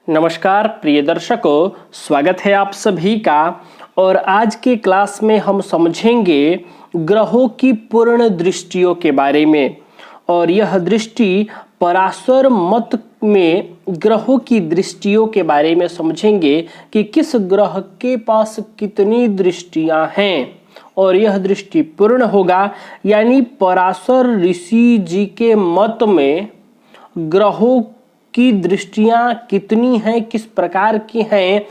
नमस्कार प्रिय दर्शकों, स्वागत है आप सभी का। और आज के क्लास में हम समझेंगे ग्रहों की पूर्ण दृष्टियों के बारे में। और यह दृष्टि पराशर मत में ग्रहों की दृष्टियों के बारे में समझेंगे कि किस ग्रह के पास कितनी दृष्टियां हैं। और यह दृष्टि पूर्ण होगा, यानी पराशर ऋषि जी के मत में ग्रहों की दृष्टियां कितनी हैं, किस प्रकार की हैं,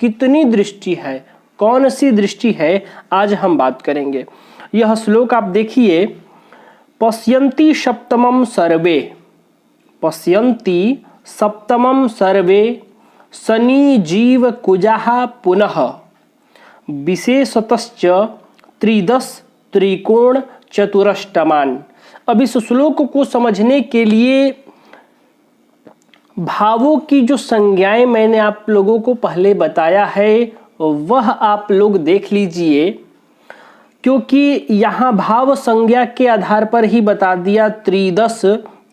कितनी दृष्टि है, कौन सी दृष्टि है, आज हम बात करेंगे। यह श्लोक आप देखिए, पश्यन्ति सप्तमं सर्वे, पश्यन्ति सप्तमं सर्वे शनि जीव कुजाः पुनः विशेषतश्च त्रिदश त्रिकोण चतुरष्टमान। अब इस श्लोक को समझने के लिए भावों की जो संज्ञाएं मैंने आप लोगों को पहले बताया है वह आप लोग देख लीजिए, क्योंकि यहाँ भाव संज्ञा के आधार पर ही बता दिया त्रिदश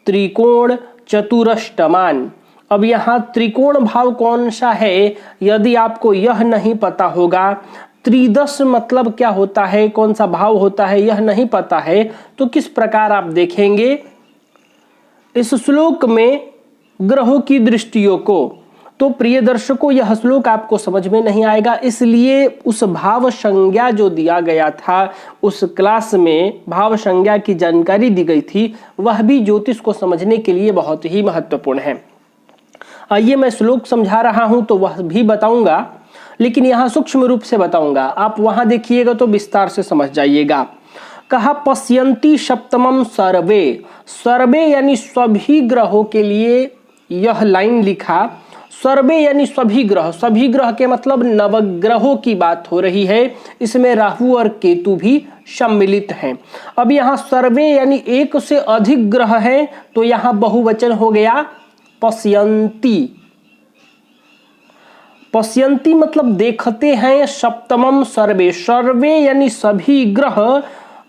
त्रिकोण चतुरष्टमान। अब यहाँ त्रिकोण भाव कौन सा है, यदि आपको यह नहीं पता होगा, त्रिदश मतलब क्या होता है, कौन सा भाव होता है, यह नहीं पता है, तो किस प्रकार आप देखेंगे इस श्लोक में ग्रहों की दृष्टियों को। तो प्रिय दर्शकों, यह श्लोक आपको समझ में नहीं आएगा, इसलिए उस भाव संज्ञा जो दिया गया था उस क्लास में भाव संज्ञा की जानकारी दी गई थी, वह भी ज्योतिष को समझने के लिए बहुत ही महत्वपूर्ण है। आइए मैं श्लोक समझा रहा हूं तो वह भी बताऊंगा, लेकिन यहाँ सूक्ष्म रूप से बताऊंगा, आप वहां देखिएगा तो विस्तार से समझ जाइएगा। कहा पश्यन्ति सप्तमं सर्वे, सर्वे यानी सभी ग्रहों के लिए यह लाइन लिखा। सर्वे यानी सभी ग्रह, सभी ग्रह के मतलब नवग्रहों की बात हो रही है, इसमें राहु और केतु भी सम्मिलित हैं। अब यहाँ सर्वे यानी एक से अधिक ग्रह हैं, तो यहाँ बहुवचन हो गया पश्यन्ति। पश्यन्ति मतलब देखते हैं, सप्तमम सर्वे, सर्वे यानी सभी ग्रह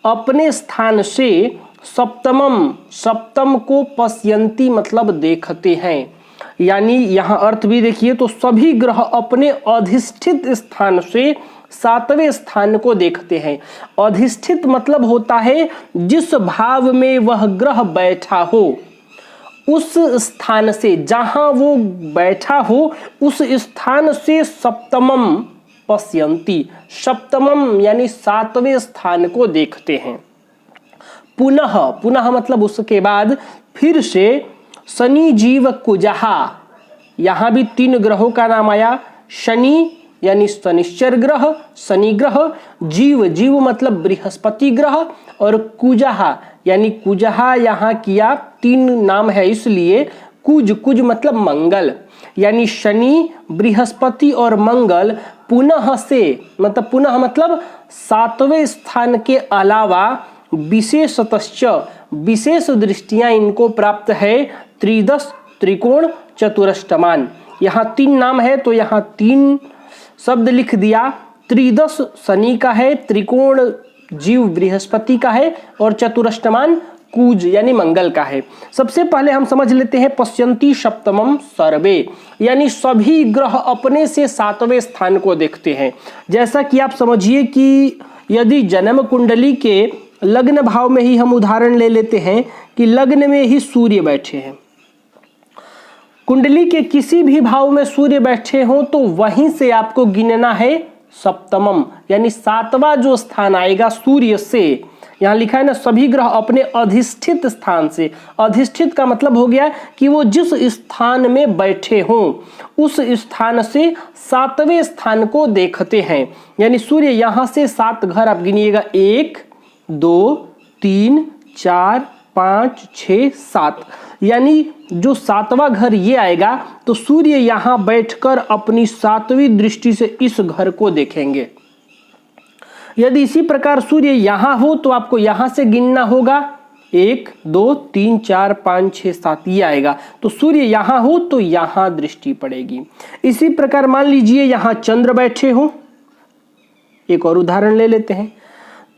अपने स्थान से सप्तमम, सप्तम को पश्यन्ति मतलब देखते हैं। यानी यहाँ अर्थ भी देखिए तो सभी ग्रह अपने अधिष्ठित स्थान से सातवें स्थान को देखते हैं। अधिष्ठित मतलब होता है जिस भाव में वह ग्रह बैठा हो, उस स्थान से, जहां वो बैठा हो उस स्थान से सप्तमम पश्यन्ति, सप्तमम यानी सातवें स्थान को देखते हैं। पुनः, पुनः मतलब उसके बाद, फिर से शनि जीव कुजाः, यहां भी तीन ग्रहों का नाम आया। शनि यानी शनिश्चर ग्रह, शनि ग्रह, जीव, जीव मतलब बृहस्पति ग्रह, और कुजाः यानी कुजाः यहाँ किया, तीन नाम है इसलिए कुज, कुज मतलब मंगल, यानी शनि, बृहस्पति और मंगल पुनः से, मतलब पुनः मतलब सातवें स्थान के अलावा विशेषतश्च, विशेष दृष्टियां इनको प्राप्त है त्रिदश त्रिकोण चतुरष्टमान। यहाँ तीन नाम है तो यहाँ तीन शब्द लिख दिया। त्रिदश शनि का है, त्रिकोण जीव बृहस्पति का है, और चतुरष्टमान कुज यानी मंगल का है। सबसे पहले हम समझ लेते हैं पश्यन्ति सप्तमम सर्वे, यानी सभी ग्रह अपने से सातवें स्थान को देखते हैं। जैसा कि आप समझिए कि यदि जन्म कुंडली के लग्न भाव में ही हम उदाहरण ले लेते हैं कि लग्न में ही सूर्य बैठे हैं, कुंडली के किसी भी भाव में सूर्य बैठे हों तो वहीं से आपको गिनना है सप्तमम, यानी सातवां जो स्थान आएगा सूर्य से। यहाँ लिखा है ना, सभी ग्रह अपने अधिष्ठित स्थान से, अधिष्ठित का मतलब हो गया कि वो जिस स्थान में बैठे हों उस स्थान से सातवें स्थान को देखते हैं। यानी सूर्य यहाँ से सात घर आप गिनिएगा, 1 2 3 4 5 6 7, यानी जो सातवां घर ये आएगा तो सूर्य यहाँ बैठकर अपनी सातवीं दृष्टि से इस घर को देखेंगे। यदि इसी प्रकार सूर्य यहाँ हो तो आपको यहाँ से गिनना होगा, 1 2 3 4 5 6 7 ये आएगा, तो सूर्य यहाँ हो तो यहाँ दृष्टि पड़ेगी। इसी प्रकार मान लीजिए यहाँ चंद्र बैठे हो, एक और उदाहरण ले लेते हैं,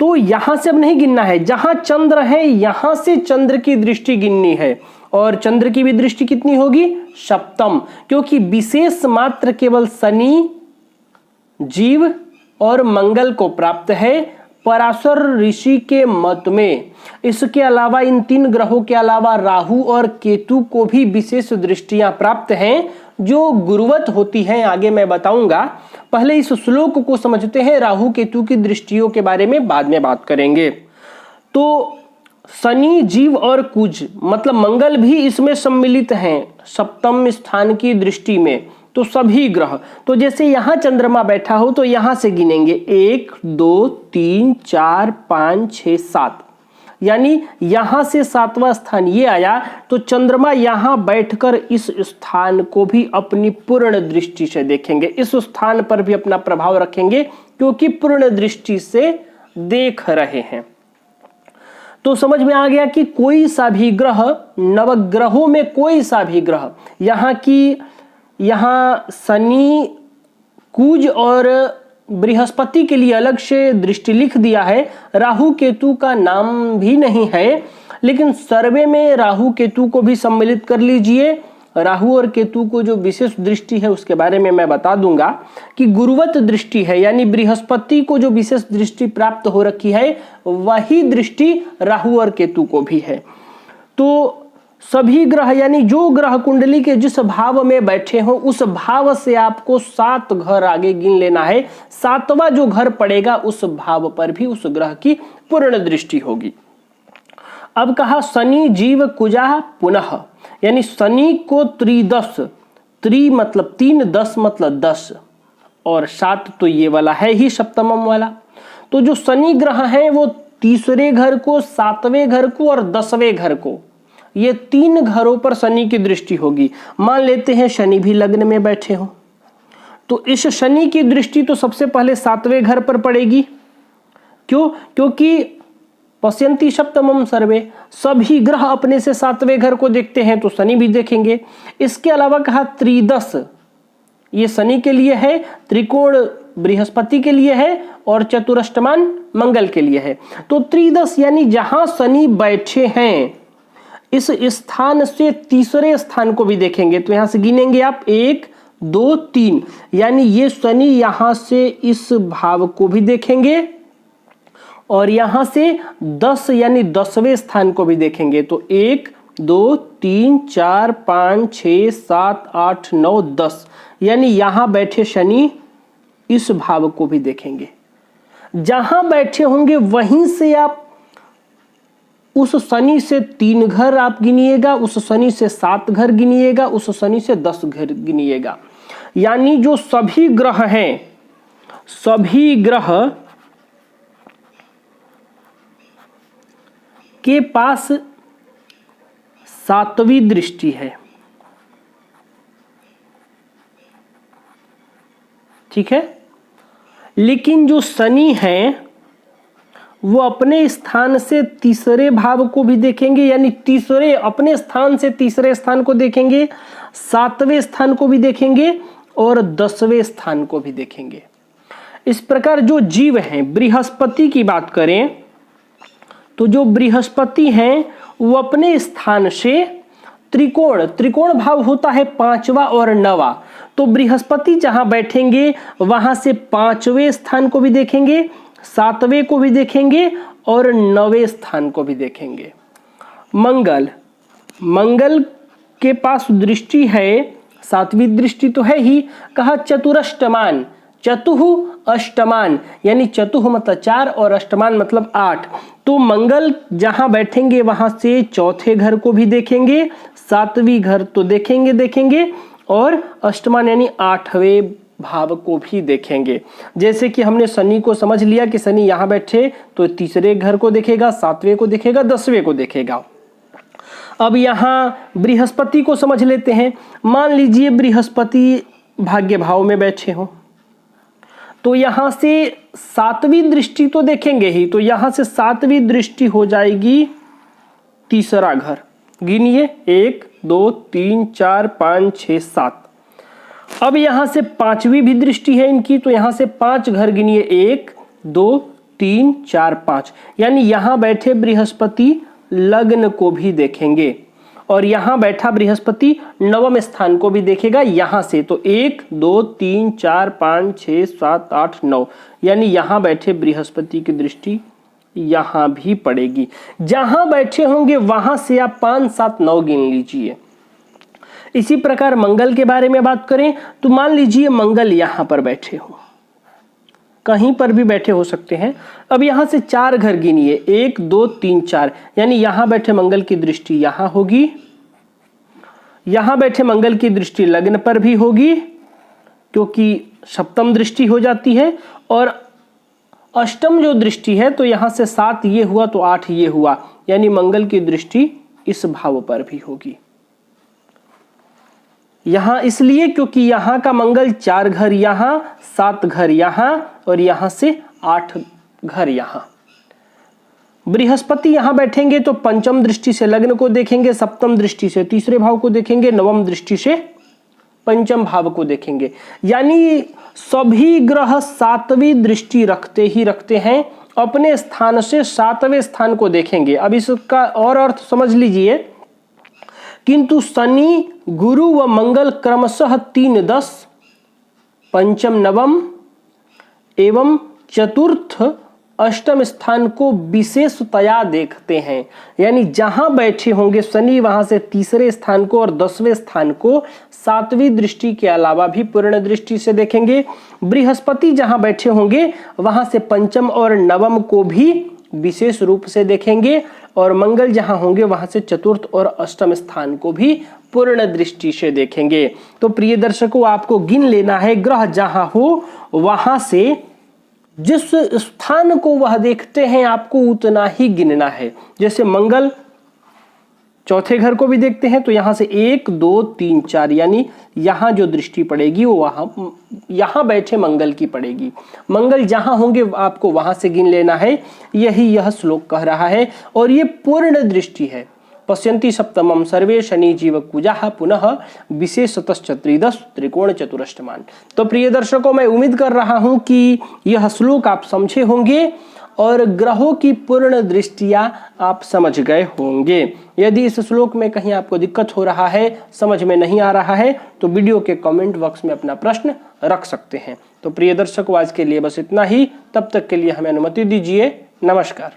तो यहां से अब नहीं गिनना है, जहां चंद्र है यहां से चंद्र की दृष्टि गिननी है। और चंद्र की भी दृष्टि कितनी होगी, सप्तम, क्योंकि विशेष मात्र केवल शनि, जीव और मंगल को प्राप्त है पराशर ऋषि के मत में। इसके अलावा इन 3 ग्रहों के अलावा राहु और केतु को भी विशेष दृष्टियां प्राप्त हैं जो गुरुवत होती हैं, आगे मैं बताऊंगा। पहले इस श्लोक को समझते हैं, राहु केतु की दृष्टियों के बारे में बाद में बात करेंगे। तो शनि, जीव और कुज मतलब मंगल भी इसमें सम्मिलित हैं सप्तम स्थान की दृष्टि में। तो सभी ग्रह, तो जैसे यहां चंद्रमा बैठा हो तो यहां से गिनेंगे 1 2 3 4 5 6 7, यानी यहां से 7वां स्थान ये आया, तो चंद्रमा यहां बैठकर इस स्थान को भी अपनी पूर्ण दृष्टि से देखेंगे, इस स्थान पर भी अपना प्रभाव रखेंगे क्योंकि पूर्ण दृष्टि से देख रहे हैं। तो समझ में आ गया कि कोई सा भी ग्रह, नवग्रहों में कोई सा भी ग्रह, यहाँ शनि, कुज और बृहस्पति के लिए अलग से दृष्टि लिख दिया है, राहु केतु का नाम भी नहीं है, लेकिन सर्वे में राहु केतु को भी सम्मिलित कर लीजिए। राहु और केतु को जो विशेष दृष्टि है उसके बारे में मैं बता दूंगा कि गुरुवत दृष्टि है, यानी बृहस्पति को जो विशेष दृष्टि प्राप्त हो रखी है वही दृष्टि राहु और केतु को भी है। तो सभी ग्रह, यानी जो ग्रह कुंडली के जिस भाव में बैठे हो उस भाव से आपको 7 घर आगे गिन लेना है, 7वां जो घर पड़ेगा उस भाव पर भी उस ग्रह की पूर्ण दृष्टि होगी। अब कहा शनि, जीव, कुजा पुनः, यानी शनि को त्रिदश, त्रि मतलब 3, 10 मतलब 10 और 7 तो ये वाला है ही सप्तमम वाला। तो जो शनि ग्रह है वो तीसरे घर को, 7वें घर को और 10वें घर को, ये 3 घरों पर शनि की दृष्टि होगी। मान लेते हैं शनि भी लग्न में बैठे हो, तो इस शनि की दृष्टि तो सबसे पहले 7वें घर पर पड़ेगी। क्यों? क्योंकि पश्यन्ति सप्तमम सर्वे, सभी ग्रह अपने से 7वें घर को देखते हैं, तो शनि भी देखेंगे। इसके अलावा कहा त्रिदश, ये शनि के लिए है, त्रिकोण बृहस्पति के लिए है और चतुरष्टमान मंगल के लिए है। तो त्रिदश यानी जहां शनि बैठे हैं इस स्थान से तीसरे स्थान को भी देखेंगे। तो यहां से गिनेंगे आप 1 2 3, यानी ये शनि यहां से इस भाव को भी देखेंगे और यहां से 10 यानी 10वें स्थान को भी देखेंगे। तो 1 2 3 4 5 6 7 8 9 10, यानी यहां बैठे शनि इस भाव को भी देखेंगे। जहां बैठे होंगे वहीं से आप उस शनि से 3 घर आप गिनिएगा, उस शनि से 7 घर गिनिएगा, उस शनि से 10 घर गिनिएगा। यानी जो सभी ग्रह हैं, सभी ग्रह के पास 7वीं दृष्टि है। ठीक है, लेकिन जो शनि है वो अपने स्थान से तीसरे भाव को भी देखेंगे, यानी तीसरे अपने स्थान से तीसरे स्थान को देखेंगे, 7वें स्थान को भी देखेंगे और 10वें स्थान को भी देखेंगे। इस प्रकार जो जीव हैं, बृहस्पति की बात करें तो जो बृहस्पति हैं वो अपने स्थान से त्रिकोण भाव होता है 5वां और 9वां, तो बृहस्पति जहां बैठेंगे वहां से 5वें स्थान को भी देखेंगे, 7वें को भी देखेंगे और 9वें स्थान को भी देखेंगे। मंगल के पास दृष्टि है, 7वीं दृष्टि तो है ही, कहा चतुरष्टमान, चतुः अष्टमान, यानी चतुः मतलब 4 और अष्टमान मतलब 8। तो मंगल जहां बैठेंगे वहां से 4थे घर को भी देखेंगे, 7वीं घर तो देखेंगे और अष्टमान यानी 8वें भाव को भी देखेंगे। जैसे कि हमने शनि को समझ लिया कि शनि यहां बैठे तो तीसरे घर को देखेगा, 7वें को देखेगा, 10वें को देखेगा। अब यहां बृहस्पति को समझ लेते हैं। मान लीजिए बृहस्पति भाग्य भाव में बैठे हो, तो यहां से 7वीं दृष्टि तो देखेंगे ही, तो यहां से 7वीं दृष्टि हो जाएगी तीसरा घर। गिनिए 1 2 3 4 5 6 7। अब यहां से 5वीं भी दृष्टि है इनकी, तो यहां से 5 घर गिनिए 1 2 3 4 5, यानी यहां बैठे बृहस्पति लग्न को भी देखेंगे और यहां बैठा बृहस्पति नवम स्थान को भी देखेगा यहां से, तो 1 2 3 4 5 6 7 8 9, यानी यहां बैठे बृहस्पति की दृष्टि यहां भी पड़ेगी। जहां बैठे होंगे वहां से आप 5 7 9 गिन लीजिए। इसी प्रकार मंगल के बारे में बात करें तो मान लीजिए मंगल यहां पर बैठे हो, कहीं पर भी बैठे हो सकते हैं। अब यहां से 4 घर गिनिए, 1 2 3 4, यानी यहां बैठे मंगल की दृष्टि यहां होगी, यहां बैठे मंगल की दृष्टि लग्न पर भी होगी क्योंकि सप्तम दृष्टि हो जाती है, और अष्टम जो दृष्टि है तो यहां से 7 ये हुआ तो 8 ये हुआ, यानी मंगल की दृष्टि इस भाव पर भी होगी। यहां इसलिए क्योंकि यहां का मंगल 4 घर यहां, 7 घर यहां और यहां से 8 घर यहां। बृहस्पति यहां बैठेंगे तो पंचम दृष्टि से लग्न को देखेंगे, सप्तम दृष्टि से तीसरे भाव को देखेंगे, नवम दृष्टि से पंचम भाव को देखेंगे, यानी सभी ग्रह 7वीं दृष्टि रखते ही रखते हैं, अपने स्थान से 7वें स्थान को देखेंगे। अब इसका और अर्थ समझ लीजिए, किंतु शनि गुरु व मंगल क्रमशः 3 10 पंचम नवम एवं चतुर्थ अष्टम स्थान को विशेषतया देखते हैं, यानी जहां बैठे होंगे शनि वहां से तीसरे स्थान को और 10वें स्थान को 7वीं दृष्टि के अलावा भी पूर्ण दृष्टि से देखेंगे। बृहस्पति जहां बैठे होंगे वहां से पंचम और नवम को भी विशेष रूप से देखेंगे, और मंगल जहां होंगे वहां से चतुर्थ और अष्टम स्थान को भी पूर्ण दृष्टि से देखेंगे। तो प्रिय दर्शकों, आपको गिन लेना है ग्रह जहां हो वहां से जिस स्थान को वह देखते हैं आपको उतना ही गिनना है। जैसे मंगल चौथे घर को भी देखते हैं तो यहां से 1 2 3 4, यानी यहां जो दृष्टि पड़ेगी वो वहां यहां बैठे मंगल की पड़ेगी। मंगल जहां होंगे आपको वहां से गिन लेना है, यही यह श्लोक कह रहा है, और ये पूर्ण दृष्टि है। पश्यन्ति सप्तमम सर्वे शनि जीव कुजाः पुनः विशेषतश्चत्रिदश त्रिकोण चतुरष्टमान। तो प्रिय दर्शकों, मैं उम्मीद कर रहा हूं कि यह श्लोक आप समझे होंगे और ग्रहों की पूर्ण दृष्टियां आप समझ गए होंगे। यदि इस श्लोक में कहीं आपको दिक्कत हो रहा है, समझ में नहीं आ रहा है, तो वीडियो के कमेंट बॉक्स में अपना प्रश्न रख सकते हैं। तो प्रिय दर्शकों, आज के लिए बस इतना ही। तब तक के लिए हमें अनुमति दीजिए। नमस्कार।